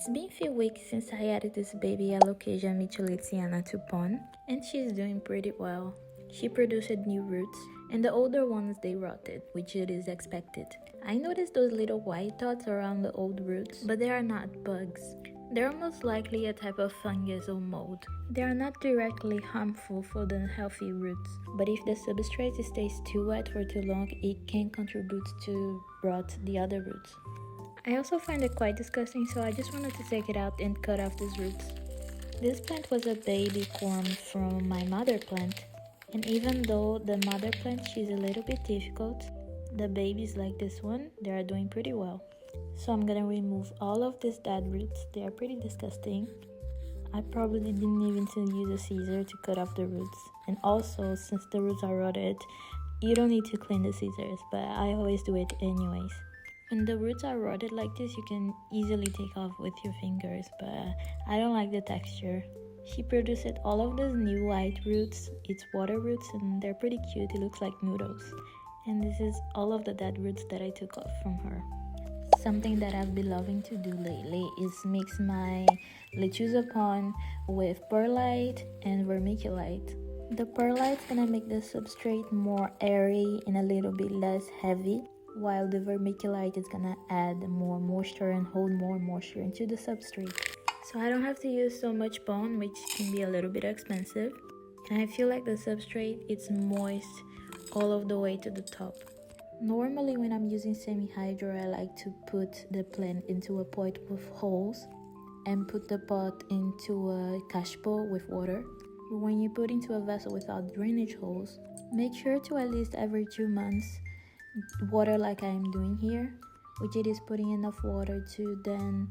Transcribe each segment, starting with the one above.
It's been a few weeks since I added this baby Alocasia mitchelletiana to pond, and she's doing pretty well. She produced new roots, and the older ones they rotted, which it is expected. I noticed those little white dots around the old roots, but they are not bugs. They're most likely a type of fungus or mold. They are not directly harmful for the healthy roots, but if the substrate stays too wet for too long, it can contribute to rot the other roots. I also find it quite disgusting, so I just wanted to take it out and cut off these roots. This plant was a baby corm from my mother plant, and even though the mother plant she's a little bit difficult, the babies like this one, they are doing pretty well. So I'm gonna remove all of these dead roots. They are pretty disgusting. I probably didn't even use a scissor to cut off the roots. And also, since the roots are rotted, you don't need to clean the scissors, but I always do it anyways. When the roots are rotted like this, you can easily take off with your fingers, but I don't like the texture. She produced all of those new white roots. It's water roots and they're pretty cute. It looks like noodles. And this is all of the dead roots that I took off from her. Something that I've been loving to do lately is mix my lechuza pond with perlite and vermiculite. The perlite's gonna make the substrate more airy and a little bit less heavy, while the vermiculite is gonna add more moisture and hold more moisture into the substrate. So I don't have to use so much pond, which can be a little bit expensive. And I feel like the substrate is moist all of the way to the top. Normally when I'm using semi-hydro, I like to put the plant into a pot with holes and put the pot into a cachepot with water. But when you put into a vessel without drainage holes, make sure to at least every 2 months water like I'm doing here, which it is putting enough water to then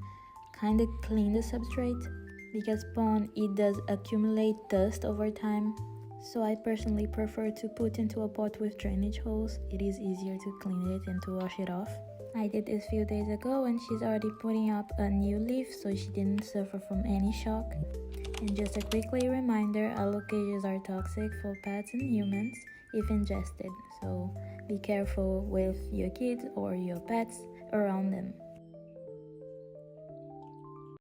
kind of clean the substrate, because pond it does accumulate dust over time. So I personally prefer to put into a pot with drainage holes. It is easier to clean it and to wash it off. I did this a few days ago and she's already putting up a new leaf, so she didn't suffer from any shock. And just a quickly reminder, alocasias are toxic for pets and humans if ingested, so be careful with your kids or your pets around them.